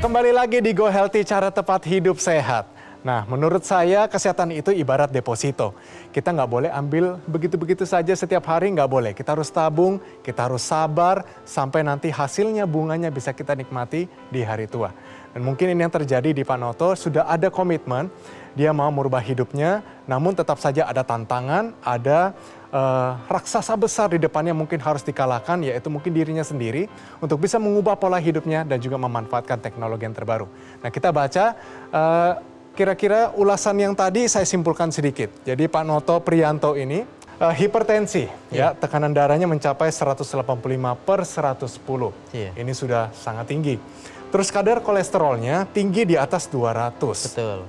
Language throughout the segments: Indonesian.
kembali lagi di Go Healthy, cara tepat hidup sehat. Nah, menurut saya kesehatan itu ibarat deposito. Kita nggak boleh ambil begitu-begitu saja setiap hari, nggak boleh. Kita harus tabung, kita harus sabar, sampai nanti hasilnya bunganya bisa kita nikmati di hari tua. Dan mungkin ini yang terjadi di Pak Noto, sudah ada komitmen, dia mau merubah hidupnya, namun tetap saja ada tantangan, ada raksasa besar di depannya mungkin harus dikalahkan, yaitu mungkin dirinya sendiri untuk bisa mengubah pola hidupnya dan juga memanfaatkan teknologi yang terbaru. Nah, kita baca kira-kira ulasan yang tadi saya simpulkan sedikit. Jadi Pak Noto Priyanto ini hipertensi, ya tekanan darahnya mencapai 185/110. Ini sudah sangat tinggi. Terus kadar kolesterolnya tinggi di atas 200. Betul.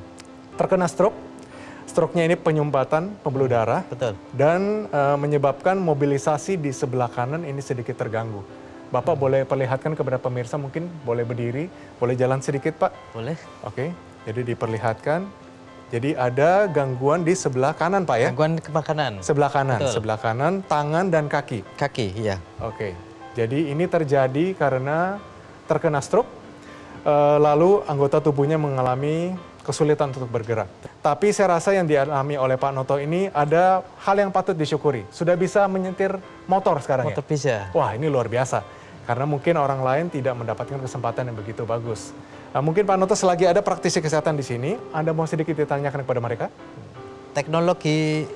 Terkena stroke. Stroke-nya ini penyumbatan pembuluh darah. Betul. Dan menyebabkan mobilisasi di sebelah kanan ini sedikit terganggu. Bapak boleh perlihatkan kepada pemirsa, mungkin boleh berdiri, boleh jalan sedikit Pak? Boleh. Oke, jadi diperlihatkan. Jadi ada gangguan di sebelah kanan Pak ya? Gangguan makanan. Sebelah kanan, Betul. sebelah kanan, tangan dan kaki. Kaki, iya. Oke, jadi ini terjadi karena terkena stroke, lalu anggota tubuhnya mengalami kesulitan untuk bergerak. Tapi saya rasa yang dialami oleh Pak Noto ini ada hal yang patut disyukuri. Sudah bisa menyetir motor sekarang Motor ya? bisa. Wah, ini luar biasa. Karena mungkin orang lain tidak mendapatkan kesempatan yang begitu bagus. Mungkin Pak Noto selagi ada praktisi kesehatan di sini, Anda mau sedikit ditanyakan kepada mereka? Teknologi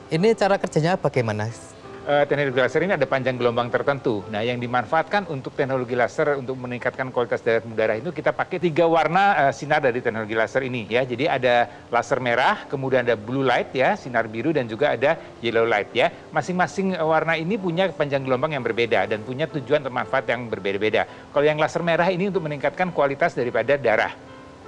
ini cara kerjanya bagaimana? Teknologi laser ini ada panjang gelombang tertentu. Nah, yang dimanfaatkan untuk teknologi laser untuk meningkatkan kualitas daya darah itu kita pakai 3 warna sinar dari teknologi laser ini ya. Jadi ada laser merah, kemudian ada blue light ya, sinar biru, dan juga ada yellow light ya. Masing-masing warna ini punya panjang gelombang yang berbeda dan punya tujuan atau manfaat yang berbeda-beda. Kalau yang laser merah ini untuk meningkatkan kualitas daripada darah.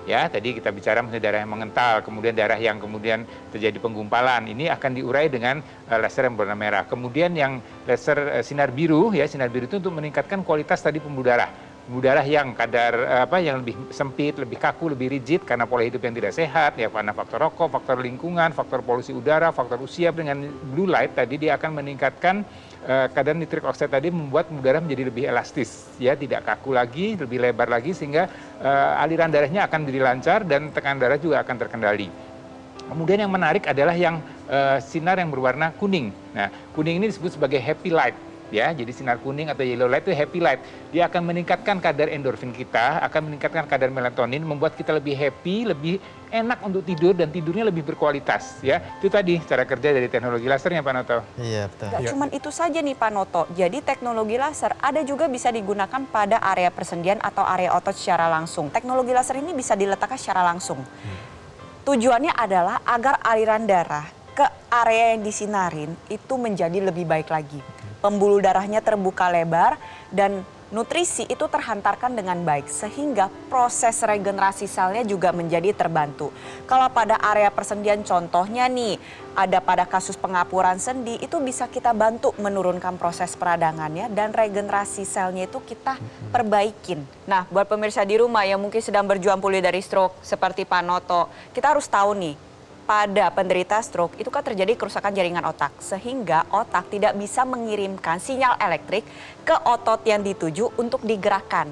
Ya, tadi kita bicara mengenai darah yang mengental, kemudian darah yang kemudian terjadi penggumpalan, ini akan diurai dengan laser yang berwarna merah. Kemudian yang laser sinar biru, ya sinar biru itu untuk meningkatkan kualitas tadi pembuluh darah. Pembuluh darah yang kadar yang lebih sempit, lebih kaku, lebih rigid karena pola hidup yang tidak sehat, ya karena faktor rokok, faktor lingkungan, faktor polusi udara, faktor usia. Dengan blue light tadi dia akan meningkatkan kadar nitrik oxide tadi, membuat pembuluh darah menjadi lebih elastis, ya tidak kaku lagi, lebih lebar lagi, sehingga aliran darahnya akan jadi lancar dan tekanan darah juga akan terkendali. Kemudian yang menarik adalah yang sinar yang berwarna kuning. Nah, kuning ini disebut sebagai happy light. Ya, jadi sinar kuning atau yellow light itu happy light. Dia akan meningkatkan kadar endorfin kita, akan meningkatkan kadar melatonin, membuat kita lebih happy, lebih enak untuk tidur dan tidurnya lebih berkualitas. Ya, itu tadi cara kerja dari teknologi lasernya, Pak Noto. Iya, betul. Gak cuman itu saja nih Pak Noto, jadi teknologi laser ada juga bisa digunakan pada area persendian atau area otot secara langsung. Teknologi laser ini bisa diletakkan secara langsung. Tujuannya adalah agar aliran darah ke area yang disinarin itu menjadi lebih baik lagi. Pembuluh darahnya terbuka lebar dan nutrisi itu terhantarkan dengan baik sehingga proses regenerasi selnya juga menjadi terbantu. Kalau pada area persendian contohnya nih, ada pada kasus pengapuran sendi, itu bisa kita bantu menurunkan proses peradangannya dan regenerasi selnya itu kita perbaikin. Nah, buat pemirsa di rumah yang mungkin sedang berjuang pulih dari stroke seperti Pak Noto, kita harus tahu nih, pada penderita stroke itu kan terjadi kerusakan jaringan otak sehingga otak tidak bisa mengirimkan sinyal elektrik ke otot yang dituju untuk digerakkan.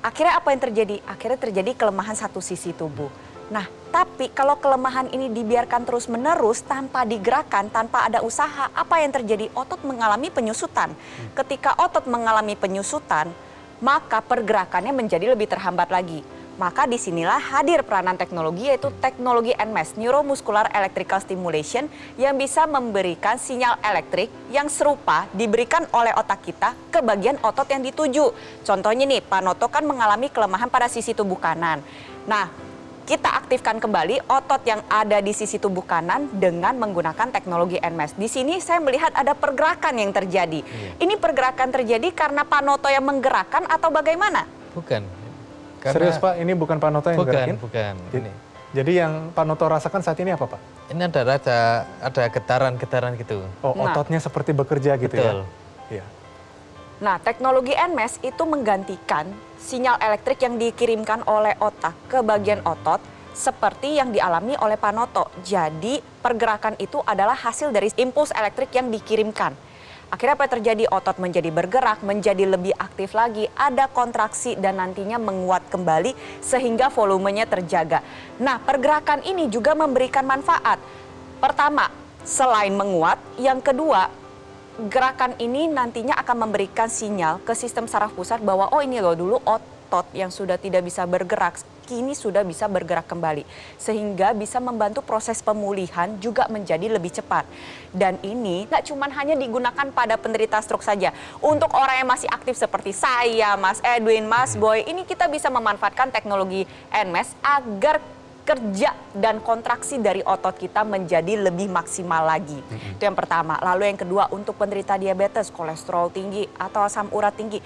Akhirnya apa yang terjadi? Akhirnya terjadi kelemahan satu sisi tubuh. Nah, tapi kalau kelemahan ini dibiarkan terus-menerus tanpa digerakkan, tanpa ada usaha, apa yang terjadi? Otot mengalami penyusutan. Ketika otot mengalami penyusutan, maka pergerakannya menjadi lebih terhambat lagi. Maka disinilah hadir peranan teknologi, yaitu teknologi NMES, Neuromuscular Electrical Stimulation, yang bisa memberikan sinyal elektrik yang serupa diberikan oleh otak kita ke bagian otot yang dituju. Contohnya nih, Pak Noto kan mengalami kelemahan pada sisi tubuh kanan. Nah, kita aktifkan kembali otot yang ada di sisi tubuh kanan dengan menggunakan teknologi NMES. Di sini saya melihat ada pergerakan yang terjadi. Ini pergerakan terjadi karena Pak Noto yang menggerakkan atau bagaimana? Bukan. Serius Pak, ini bukan Pak Noto yang gerakin? Bukan. Jadi yang Pak Noto rasakan saat ini apa Pak? Ini ada getaran-getaran gitu. Oh, ototnya seperti bekerja gitu ya? Betul. Iya. Nah, teknologi NMES itu menggantikan sinyal elektrik yang dikirimkan oleh otak ke bagian otot seperti yang dialami oleh Pak Noto. Jadi pergerakan itu adalah hasil dari impuls elektrik yang dikirimkan. Akhirnya apa yang terjadi? Otot menjadi bergerak, menjadi lebih aktif lagi, ada kontraksi dan nantinya menguat kembali sehingga volumenya terjaga. Nah, pergerakan ini juga memberikan manfaat. Pertama, selain menguat, yang kedua, gerakan ini nantinya akan memberikan sinyal ke sistem saraf pusat bahwa oh ini loh dulu otot yang sudah tidak bisa bergerak, kini sudah bisa bergerak kembali. Sehingga bisa membantu proses pemulihan juga menjadi lebih cepat. Dan ini nggak cuma hanya digunakan pada penderita stroke saja. Untuk orang yang masih aktif seperti saya, Mas Edwin, Mas Boy, ini kita bisa memanfaatkan teknologi NMAS agar kerja dan kontraksi dari otot kita menjadi lebih maksimal lagi. Itu yang pertama. Lalu yang kedua, untuk penderita diabetes, kolesterol tinggi atau asam urat tinggi,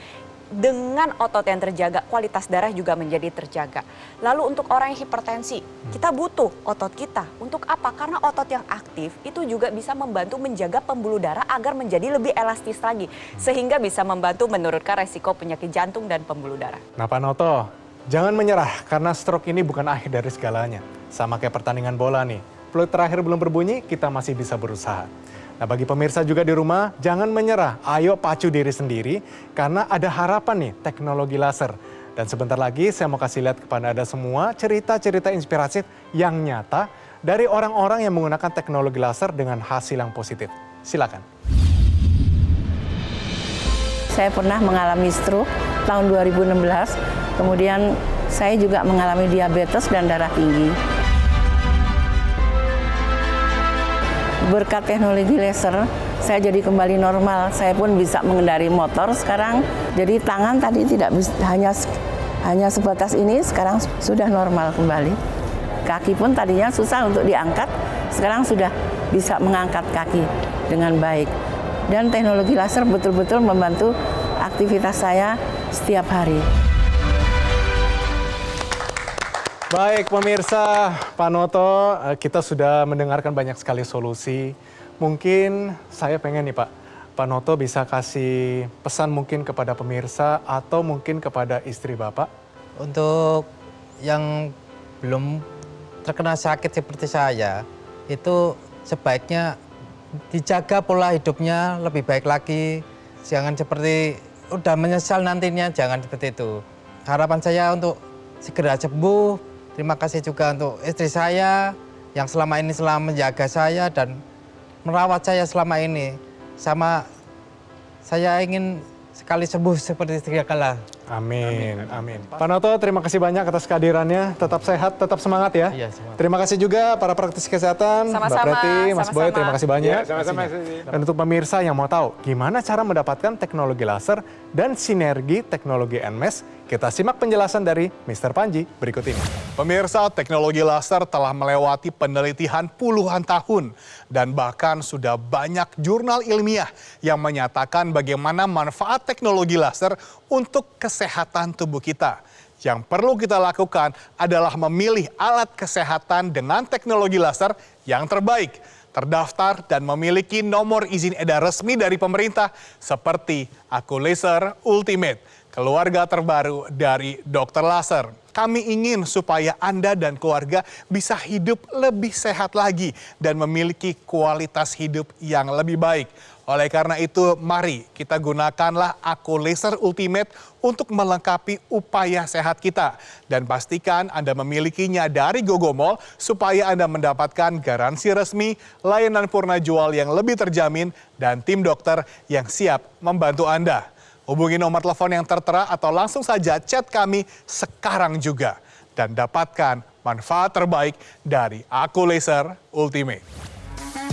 dengan otot yang terjaga, kualitas darah juga menjadi terjaga. Lalu untuk orang yang hipertensi, kita butuh otot kita. Untuk apa? Karena otot yang aktif itu juga bisa membantu menjaga pembuluh darah agar menjadi lebih elastis lagi. Sehingga bisa membantu menurunkan resiko penyakit jantung dan pembuluh darah. Nah Pak Noto, jangan menyerah karena stroke ini bukan akhir dari segalanya. Sama kayak pertandingan bola nih, peluit terakhir belum berbunyi, kita masih bisa berusaha. Nah bagi pemirsa juga di rumah, jangan menyerah. Ayo pacu diri sendiri karena ada harapan nih teknologi laser. Dan sebentar lagi saya mau kasih lihat kepada Anda semua cerita-cerita inspiratif yang nyata dari orang-orang yang menggunakan teknologi laser dengan hasil yang positif. Silakan. Saya pernah mengalami stroke tahun 2016, kemudian saya juga mengalami diabetes dan darah tinggi. Berkat teknologi laser, saya jadi kembali normal. Saya pun bisa mengendari motor sekarang. Jadi tangan tadi tidak bisa, hanya sebatas ini, sekarang sudah normal kembali. Kaki pun tadinya susah untuk diangkat, sekarang sudah bisa mengangkat kaki dengan baik. Dan teknologi laser betul-betul membantu aktivitas saya setiap hari. Baik pemirsa, Pak Noto, kita sudah mendengarkan banyak sekali solusi. Mungkin saya pengen nih Pak Noto bisa kasih pesan mungkin kepada pemirsa atau mungkin kepada istri Bapak. Untuk yang belum terkena sakit seperti saya, itu sebaiknya dijaga pola hidupnya lebih baik lagi. Jangan seperti udah menyesal nantinya, jangan seperti itu. Harapan saya untuk segera sembuh. Terima kasih juga untuk istri saya yang selama ini selalu menjaga saya dan merawat saya selama ini. Sama saya ingin sekali sembuh seperti sedia kala. Amin, amin. Pak Noto, terima kasih banyak atas kehadirannya. Tetap sehat, tetap semangat ya. Iya, semangat. Terima kasih juga para praktisi kesehatan, Mbak Sama-sama, Preti, Mas Boy, sama-sama. terima kasih banyak. Ya, sama-sama. Dan untuk pemirsa yang mau tahu gimana cara mendapatkan teknologi laser dan sinergi teknologi NMAS, kita simak penjelasan dari Mr. Panji berikut ini. Pemirsa, teknologi laser telah melewati penelitian puluhan tahun dan bahkan sudah banyak jurnal ilmiah yang menyatakan bagaimana manfaat teknologi laser untuk kesehatan tubuh kita. Yang perlu kita lakukan adalah memilih alat kesehatan dengan teknologi laser yang terbaik, terdaftar dan memiliki nomor izin edar resmi dari pemerintah seperti Aculaser Ultimate, keluarga terbaru dari Dokter Laser. Kami ingin supaya Anda dan keluarga bisa hidup lebih sehat lagi dan memiliki kualitas hidup yang lebih baik. Oleh karena itu, mari kita gunakanlah Aculaser Ultimate untuk melengkapi upaya sehat kita. Dan pastikan Anda memilikinya dari Gogomall supaya Anda mendapatkan garansi resmi, layanan purna jual yang lebih terjamin, dan tim dokter yang siap membantu Anda. Hubungi nomor telepon yang tertera atau langsung saja chat kami sekarang juga. Dan dapatkan manfaat terbaik dari Aculaser Ultimate.